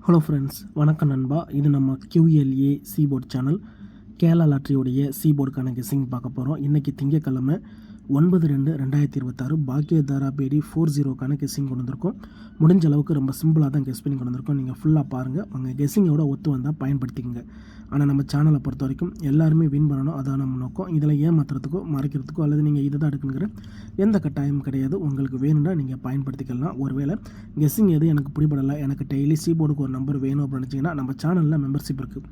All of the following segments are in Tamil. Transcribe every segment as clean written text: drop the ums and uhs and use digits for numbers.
ஹலோ ஃப்ரெண்ட்ஸ், வணக்கம் நண்பா. இது நம்ம QLA சீபோர்ட் சேனல். கேரளா லாட்ரியோடைய சீபோர்டுக்கான கெஸ்ஸிங் பார்க்க போகிறோம். இன்றைக்கி திங்கக்கிழமை 9/2/2026 பாக்கியதாரா பேடி 40க்கான கெஸ்ஸிங் கொண்டு வந்திருக்கோம். முடிஞ்ச அளவுக்கு ரொம்ப சிம்பிளாக தான் கெஸ் பண்ணி கொண்டு வந்திருக்கோம். நீங்கள் ஃபுல்லாக பாருங்கள். உங்கள் கெஸ்ஸிங்கோட ஒத்து வந்தால் பயன்படுத்திக்கங்க. ஆனால் நம்ம சேனலை பொறுத்த வரைக்கும் எல்லாருமே வின் பண்ணணும், அதான் நம்ம நோக்கம். இதில் ஏமாத்துறதுக்கோ மறைக்கிறதுக்கோ அல்லது நீங்கள் இதை தான் எடுக்குங்கிற எந்த கட்டாயமும் கிடையாது. உங்களுக்கு வேணும்னா நீங்கள் பயன்படுத்திக்கலாம். ஒருவேளை கெஸ்ஸிங் எது எனக்கு பிடிபடலை, எனக்கு டெய்லி சீபோர்டுக்கு ஒரு நம்பர் வேணும் அப்படின்னு நினச்சிங்கன்னா நம்ம சேனலில் மெம்பர்ஷிப் இருக்குது.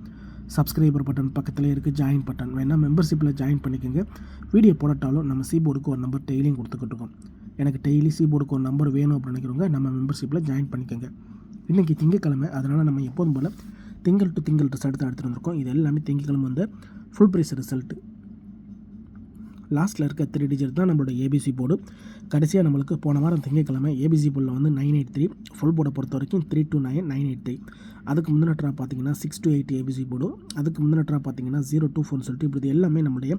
சப்ஸ்கிரைபர் பட்டன் பக்கத்துலேயே இருக்குது, ஜாயின் பட்டன் வேணால் மெம்பர்ஷிப்பில் ஜாயின் பண்ணிக்கோங்க. வீடியோ போடட்டாலும் நம்ம சீபோர்டுக்கு ஒரு நம்பர் டெய்லியும் கொடுத்துக்கிட்டு இருக்கோம். எனக்கு டெய்லி சீபோர்டுக்கு ஒரு நம்பர் வேணும் அப்படின்னு நினைக்கிறவங்க நம்ம மெம்பர்ஷிப்பில் ஜாயின் பண்ணிக்கோங்க. இன்றைக்கி திங்கக்கிழமை, அதனால் நம்ம எப்போதும் போல் திங்கள் டு திங்கள் ரிசல்ட் தான் எடுத்துகிட்டு வந்திருக்கோம். இது எல்லாமே திங்கக்கிழமை வந்து ஃபுல் ப்ரைஸ் ரிசல்ட்டு. லாஸ்ட்டில் இருக்க 3 டிஜிட் தான் நம்மளோட ஏபிசி போர்டு. கடைசியாக நம்மளுக்கு போன வாரம் திங்கக்கிழமை ஏபிசி போர்டில் வந்து 983, ஃபுல் போர்டை பொறுத்த வரைக்கும் 329 983. அதுக்கு முந்தின ட்ரா பார்த்தீங்கன்னா 628 ஏபிசி போர்டு. அதுக்கு முந்தின ட்ரா பார்த்தீங்கன்னா 024 சொல்லிட்டு இப்படி எல்லாமே நம்முடைய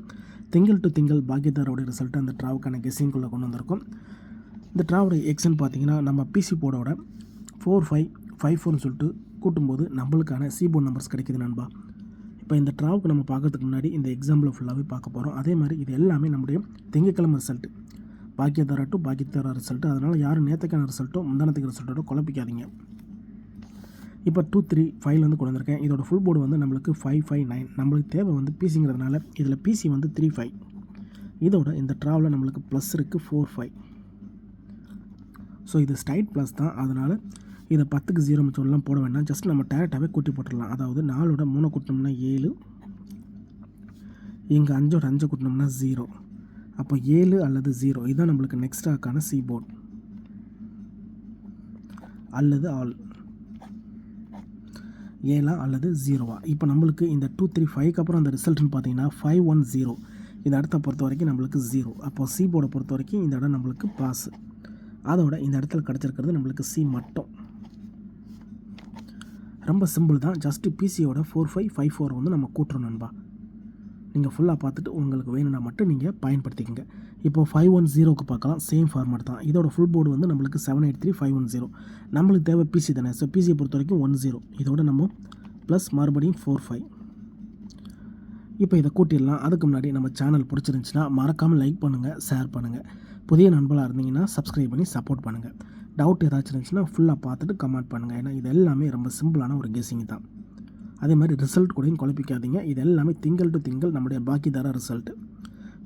திங்கள் டு திங்கள் பாக்கியதாரோட ரிசல்ட்டு அந்த ட்ராவுக்கான கெஸ்ஸிங்குள்ளே கொண்டு வந்திருக்கோம். இந்த ட்ராவோட எக்ஸன் பார்த்தீங்கன்னா நம்ம பிசி போர்டோட 4554 சொல்லிட்டு கூட்டும்போது நம்மளுக்கான சீபோர்ட் நம்பர்ஸ் கிடைக்குது நண்பா. இப்போ இந்த ட்ராவுக்கு நம்ம பார்க்கறதுக்கு முன்னாடி இந்த எக்ஸாம்பிள் ஃபுல்லாகவே பார்க்க போகிறோம். அதே மாதிரி இது எல்லாமே நம்முடைய திங்கக்கிழமை ரிசல்ட்டு, பாக்கியதாரா டு பாக்கியதாரா ரிசல்ட்டு. அதனால் யாரும் நேற்றுக்கான ரிசல்ட்டோ முந்தானத்துக்கு ரிசல்ட்டோட குழப்பிக்காதீங்க. இப்போ 235 வந்து கொண்டு வந்திருக்கேன். இதோட ஃபுல் போர்டு வந்து நம்மளுக்கு 559. நம்மளுக்கு தேவை வந்து பிசிங்கிறதுனால இதில் பிசி வந்து 35. இதோட இந்த ட்ராவில் நம்மளுக்கு ப்ளஸ் இருக்குது 45. ஸோ இது ஸ்ட்ரைட் ப்ளஸ் தான். அதனால் இதை 10க்கு 0 மிச்சம்லாம் போட வேண்டாம். ஜஸ்ட் நம்ம டேரெக்டாகவே கூட்டி போட்டுடலாம். அதாவது 4ஓட 3 கூட்டினோம்னா 7, இங்கே 5ஓட 5 கூட்டினோம்னா 0. அப்போ 7 அல்லது 0 இதுதான் நம்மளுக்கு நெக்ஸ்டாக்கான சீபோர்ட் அல்லது ஆல், 7 அல்லது 0. இப்போ நம்மளுக்கு இந்த 235க்கு அப்புறம் அந்த ரிசல்ட்னு பார்த்தீங்கன்னா 510. இந்த இடத்த பொறுத்த வரைக்கும் நம்மளுக்கு 0. அப்போ சி போர்டை பொறுத்த வரைக்கும் இந்த இடம் நம்மளுக்கு பாஸ். அதோட இந்த இடத்துல கிடச்சிருக்கிறது நம்மளுக்கு சி மட்டும். ரொம்ப சிம்பிள் தான். ஜஸ்ட்டு பிசியோட 4554 வந்து நம்ம கூட்டுறோம் நண்பா. நீங்கள் ஃபுல்லாக பார்த்துட்டு உங்களுக்கு வேணும்னா மட்டும் நீங்கள் பயன்படுத்திக்கங்க. இப்போ 510க்கு பார்க்கலாம். சேம் ஃபார்மேட் தான். இதோட ஃபுல் போர்டு வந்து நம்மளுக்கு 783 510. நம்மளுக்கு தேவை பிசி தானே. ஸோ பிசியை பொறுத்த வரைக்கும் 10. இதோட நம்ம ப்ளஸ் மறுபடியும் 45. இப்போ இதை கூட்டிடலாம். அதுக்கு முன்னாடி நம்ம சேனல் பிடிச்சிருந்துச்சுன்னா மறக்காமல் லைக் பண்ணுங்கள், ஷேர் பண்ணுங்கள். புதிய நண்பர்களாக இருந்தீங்கன்னா சப்ஸ்கிரைப் பண்ணி சப்போர்ட் பண்ணுங்கள். டவுட் ஏதாச்சும் இருந்துச்சுன்னா ஃபுல்லாக பார்த்துட்டு கமெண்ட் பண்ணுங்கள். ஏன்னா இது எல்லாமே ரொம்ப சிம்பிளான ஒரு கெஸ்ஸிங் தான். அதே மாதிரி ரிசல்ட் கூடயும் குழப்பிக்காதீங்க. இது எல்லாமே திங்கள் டு திங்கள் நம்முடைய பாக்கியதாரா ரிசல்ட்டு.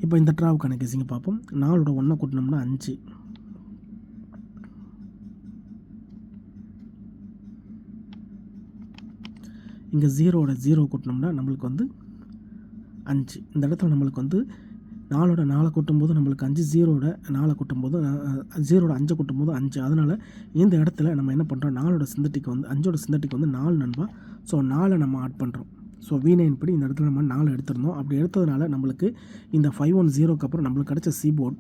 இப்போ இந்த ட்ராவுக்கான கெஸ்ஸிங்கை பார்ப்போம். 4ஓட 1 கூட்டினோம்னா 5, இங்கே 0ஓட 0 கூட்டினோம்னா நம்மளுக்கு வந்து 5. இந்த இடத்துல நம்மளுக்கு வந்து 4ஓட 4 கூட்டும்போது நம்மளுக்கு 5, 0ஓட 4 கூட்டும்போது 0ஓட 5 கூட்டும்போது 5. அதனால் இந்த இடத்துல நம்ம என்ன பண்ணுறோம், 4ஓட சிந்தட்டிக்கு வந்து 5ஓட சிந்தட்டிக்கு வந்து 4 நண்பா. ஸோ 4 நம்ம ஆட் பண்ணுறோம். ஸோ V9 படி இந்த இடத்துல நம்ம 4 எடுத்திருந்தோம். அப்படி எடுத்ததுனால நம்மளுக்கு இந்த 510க்கு அப்புறம் நம்மளுக்கு கிடைச்ச சி போர்ட்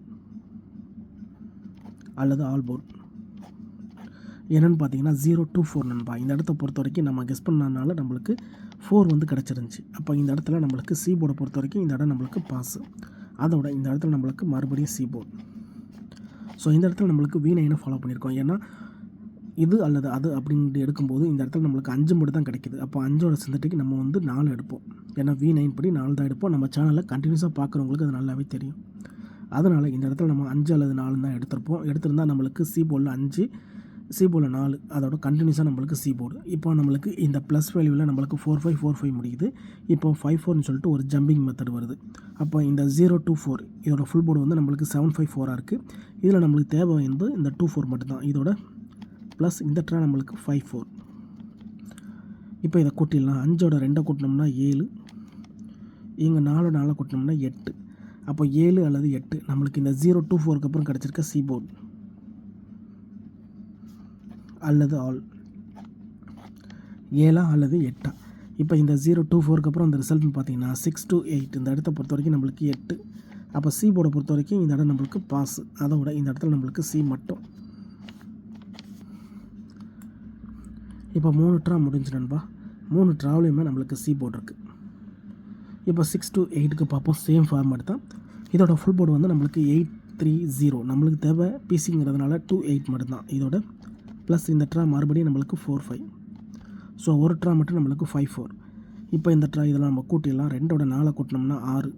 அல்லது ஆல் போர்ட் என்னென்னு பார்த்தீங்கன்னா 024 நண்பா. இந்த இடத்த பொறுத்த வரைக்கும் நம்ம கெஸ் பண்ணனால நம்மளுக்கு 4 வந்து கிடச்சிருந்துச்சி. அப்போ இந்த இடத்துல நம்மளுக்கு சி போர்டை பொறுத்த வரைக்கும் இந்த இடம் நம்மளுக்கு பாஸ். அதோட இந்த இடத்துல நம்மளுக்கு மறுபடியும் சி போர்ட். ஸோ இந்த இடத்துல நம்மளுக்கு V9 ஃபாலோ பண்ணியிருக்கோம். ஏன்னா இது அல்லது அது அப்படின்ட்டு எடுக்கும்போது இந்த இடத்துல நம்மளுக்கு 5 மட்டும் தான் கிடைக்கிது. அப்போ 5ஓட சிந்தட்டிக்கு நம்ம வந்து 4 எடுப்போம். ஏன்னா V9 படி 4 தான் எடுப்போம். நம்ம சேனலில் கண்டினியூஸாக பார்க்குறவங்களுக்கு அது நல்லாவே தெரியும். அதனால் இந்த இடத்துல நம்ம 5 அல்லது 4 தான் எடுத்திருப்போம். எடுத்திருந்தால் நம்மளுக்கு சி போர்டில் 5, சி போர்டில் 4, அதோட கண்டினியூஸாக நம்மளுக்கு சி போர்டு. இப்போ நம்மளுக்கு இந்த ப்ளஸ் வேல்யூவில் நம்மளுக்கு 4545 முடியுது. இப்போ 54னு சொல்லிட்டு ஒரு ஜம்பிங் மெத்தட் வருது. அப்போ இந்த 024 இதோட ஃபுல் போர்டு வந்து நம்மளுக்கு 754 இருக்குது. இதில் நம்மளுக்கு தேவை வந்து இந்த 24 மட்டும்தான். இதோட ப்ளஸ் இந்த ட்ரா நம்மளுக்கு 54. இப்போ இதை கூட்டிடலாம். 5ஓட 2 கூட்டினோம்னா 7, இங்கே 4ஓட 4 கூட்டினோம்னா 8. அப்போ 7 அல்லது 8 நம்மளுக்கு இந்த 024க்கு அப்புறம் கிடச்சிருக்க சி போர்டு அல்லது ஆல், 7 அல்லது 8. இப்போ இந்த 024க்கு அப்புறம் அந்த ரிசல்ட்னு பார்த்தீங்கன்னா 628. இந்த இடத்த பொறுத்த வரைக்கும் நம்மளுக்கு 8. அப்போ சி போர்டை பொறுத்த வரைக்கும் இந்த இடம் நம்மளுக்கு பாஸ். அதோட இந்த இடத்துல நம்மளுக்கு சி மட்டும். இப்போ 3 ட்ரா முடிஞ்சு நண்பா. 3 ட்ராவிலையுமே நம்மளுக்கு சி போர்டு இருக்குது. இப்போ 6 to 8க்கு பார்ப்போம். சேம் ஃபார்மேட் தான். இதோட ஃபுல் போர்டு வந்து நம்மளுக்கு 830. நம்மளுக்கு தேவை பிசிங்கிறதுனால 28 மட்டும்தான். இதோட ப்ளஸ் இந்த ட்ரா மறுபடியும் நம்மளுக்கு 45. ஸோ ஒரு ட்ரா மட்டும் நம்மளுக்கு 5 4. இப்போ இந்த ட்ரா இதெல்லாம் நம்ம கூட்டிடலாம். 2ஓட 4 கூட்டினோம்னா 6,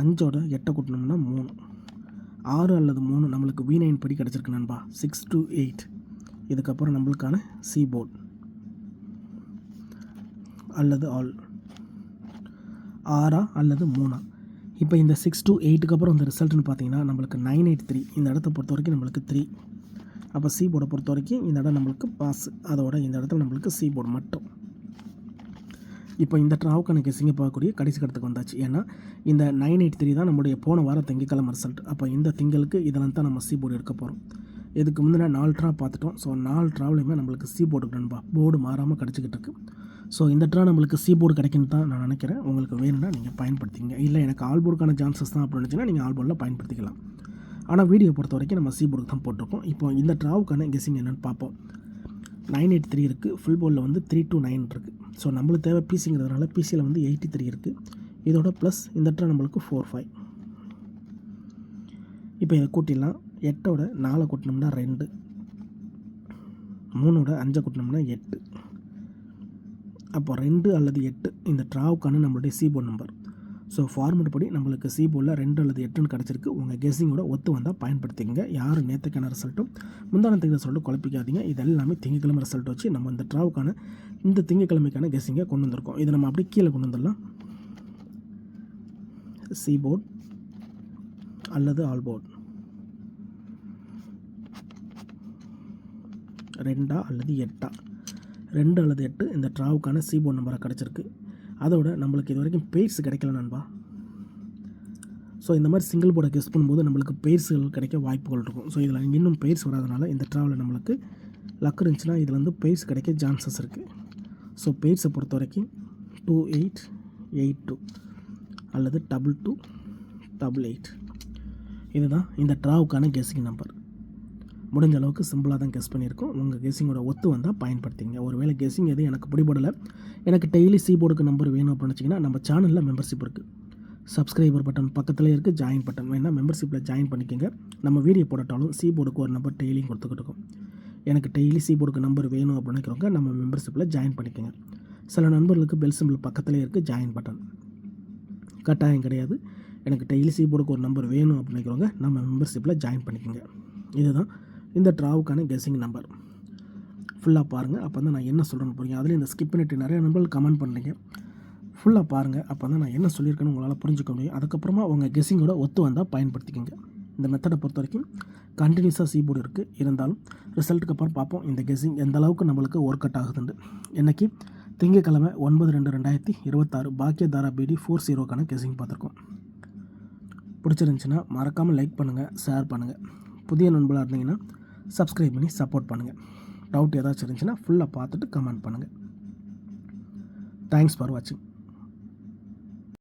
5ஓட 8 கூட்டினோம்னா 3, 6 அல்லது 3 நம்மளுக்கு V9 படி கிடச்சிருக்கு நண்பா. 6 to 8. இதுக்கப்புறம் நம்மளுக்கான சி போர்டு அல்லது ஆல் 6 அல்லது 3. இப்போ இந்த 6 to 8க்கு அப்புறம் இந்த ரிசல்ட்னு பார்த்தீங்கன்னா நம்மளுக்கு 983. இந்த இடத்த பொறுத்த வரைக்கும் நம்மளுக்கு 3. அப்போ சி போர்டை பொறுத்த வரைக்கும் இந்த இடம் நம்மளுக்கு பாஸ். அதோட இந்த இடத்துல நம்மளுக்கு சி போர்டு மட்டும். இப்போ இந்த ட்ராவுக்கான கெஸ்ஸிங்கை பார்க்கக்கூடிய கடைசி கட்டத்துக்கு வந்தாச்சு. ஏன்னா இந்த 983 தான் நம்மளுடைய போன வாரம் திங்கக்கிழமை ரிசல்ட். அப்போ இந்த திங்களுக்கு இதெல்லாம் தான் நம்ம சி போர்டு எடுக்க போகிறோம். இதுக்கு முந்தின 4 ட்ரா பார்த்துட்டோம். ஸோ 4 ட்ராவிலையுமே நம்மளுக்கு சி போர்டு நண்பா போர்டு மாறாமல் கிடச்சிக்கிட்டு இருக்குது. ஸோ இந்த ட்ரா நம்மளுக்கு சி போர்டு கிடைக்குன்னு தான் நான் நினைக்கிறேன். உங்களுக்கு வேணும்னா நீங்கள் பயன்படுத்திங்க. இல்லை எனக்கு ஆல் போர்டுக்கான சான்சஸ் தான் அப்படின்னு நினச்சிங்கன்னா நீங்கள் ஆல் போர்டில் பயன்படுத்திக்கலாம். ஆனால் வீடியோ பொறுத்த வரைக்கும் நம்ம சி போர்டுக்கு தான் போட்டிருக்கோம். இப்போ இந்த ட்ராவுக்கான கெஸ்ஸிங் என்னென்னு பார்ப்போம். 983 இருக்குது. ஃபுல் போர்டில் வந்து 3 to 9 இருக்குது. ஸோ நம்மளுக்கு தேவை பிசிங்கிறதுனால பிசியில் வந்து 83 இருக்குது. இதோட ப்ளஸ் இந்த ட்ரா நம்மளுக்கு 4 5. இப்போ இதை கூட்டிடலாம். 8ஓட 4 கூட்டினோம்னா 2, 3ஓட 5 கூட்டினோம்னா 8. அப்போ 2 அல்லது 8 இந்த ட்ராவுக்கான நம்மளுடைய C board number. So format படி நம்மளுக்கு சி போர்டில் 2 அல்லது 8ன்னு கிடச்சிருக்கு. உங்கள் கெஸ்ஸிங்கோட ஒத்து வந்தால் பயன்படுத்திக்கங்க. யார் நேற்றுக்கான ரிசல்ட்டும் முந்தானத்துக்கு ரிசல்ட்டும் குழப்பிக்காதீங்க. இது எல்லாமே திங்கக்கிழமை ரிசல்ட் வச்சு நம்ம இந்த ட்ராவுக்கான இந்த திங்கக்கிழமைக்கான கெஸ்ஸிங்கை கொண்டு வந்திருக்கோம். இதை நம்ம அப்படியே கீழே கொண்டு வந்துடலாம். சி போர்டு அல்லது ஆல் போர்டு 2 அல்லது 8. 2 அல்லது 8 இந்த ட்ராவுக்கான சி போர்டு நம்பராக கிடச்சிருக்கு. அதோட நம்மளுக்கு இது வரைக்கும் பெய்ட்ஸ் கிடைக்கல நண்பா. ஸோ இந்த மாதிரி சிங்கிள் போர்டை கெஸ் பண்ணும்போது நம்மளுக்கு பெய்ட்ஸ்கள் கிடைக்க வாய்ப்புகள் இருக்கும். ஸோ இதில் இன்னும் பெய்ட்ஸ் வராதனால இந்த ட்ராவில் நம்மளுக்கு லக் இருந்துச்சுன்னா இதில் வந்து பெய்ட்ஸ் கிடைக்க சான்சஸ் இருக்குது. ஸோ பெய்ட்ஸை பொறுத்த வரைக்கும் 2 8 8 2 அல்லது 2 2 8 8. இதுதான் இந்த ட்ராவுக்கான கெஸ்ஸிங் நம்பர். முடிஞ்ச அளவுக்கு சிம்பிளாக தான் கெஸ் பண்ணியிருக்கோம். உங்கள் கெஸ்ஸிங்கோட ஒத்து வந்தால் பயன்படுத்திங்க. ஒருவேளை கெஸ்ஸிங் எதுவும் எனக்கு பிடிபடலை, எனக்கு டெய்லி சி போர்டுக்கு நம்பர் வேணும் அப்படின்னு நினச்சிங்கன்னா நம்ம சேனலில் மெம்பர்ஷிப் இருக்குது. சப்ஸ்கிரைபர் பட்டன் பக்கத்தில் இருக்குது, ஜாயின் பட்டன் வேணால் மெம்பர்ஷிப்பில் ஜாயின் பண்ணிக்கோங்க. நம்ம வீடியோ போட்டாலும் சி போர்டுக்கு ஒரு நம்பர் டெய்லியும் கொடுத்துக்கிட்டு இருக்கோம். எனக்கு டெய்லி சி போர்டுக்கு நம்பர் வேணும் அப்படின்னு நினைக்கிறவங்க நம்ம மெம்பர்ஷிப்பில் ஜாயின் பண்ணிக்கோங்க. சில நண்பர்களுக்கு பெல் சிம்பிள் பக்கத்தில் இருக்குது, ஜாயின் பட்டன் கட்டாயம் கிடையாது. எனக்கு டெய்லி சி போர்டுக்கு ஒரு நம்பர் வேணும் அப்படின்னு நினைக்கிறவங்க நம்ம மெம்பர்ஷிப்பில் ஜாயின் பண்ணிக்கோங்க. இதுதான் இந்த ட்ராவுக்கான கெஸ்ஸிங் நம்பர். ஃபுல்லாக பாருங்கள், அப்போ தான் நான் என்ன சொல்கிறேன்னு புரியும். அதில் இந்த ஸ்கிப் பண்ணிட்டு நிறைய நம்பர்கள் கமெண்ட் பண்ணுறீங்க. ஃபுல்லாக பாருங்கள், அப்போ தான் நான் என்ன சொல்லியிருக்கேன்னு உங்களால் புரிஞ்சுக்க முடியும். அதுக்கப்புறமா உங்கள் கெஸ்ஸிங்கோட ஒத்து வந்தால் பயன்படுத்திக்கோங்க. இந்த மெத்தடை பொறுத்த வரைக்கும் கண்டினியூஸாக சி போர்டு இருக்குது. இருந்தாலும் ரிசல்ட்டுக்கு அப்புறம் பார்ப்போம் இந்த கெஸ்ஸிங் எந்த அளவுக்கு நம்மளுக்கு ஒர்க் அவுட் ஆகுதுண்டு. இன்றைக்கி திங்கக்கிழமை 9/2/2026 பாக்கியதாரா BD 40க்கான கெஸ்ஸிங் பார்த்துருக்கோம். பிடிச்சிருந்துச்சின்னா மறக்காமல் லைக் பண்ணுங்கள், ஷேர் பண்ணுங்கள். புதிய நண்பர்களாக இருந்தீங்கன்னா சப்ஸ்கிரைப் பண்ணி சப்போர்ட் பண்ணுங்கள். டவுட் ஏதாச்சும் இருந்துச்சுன்னா ஃபுல்லாக பார்த்துட்டு கமெண்ட் பண்ணுங்கள். தேங்க்ஸ் ஃபார் வாட்சிங்.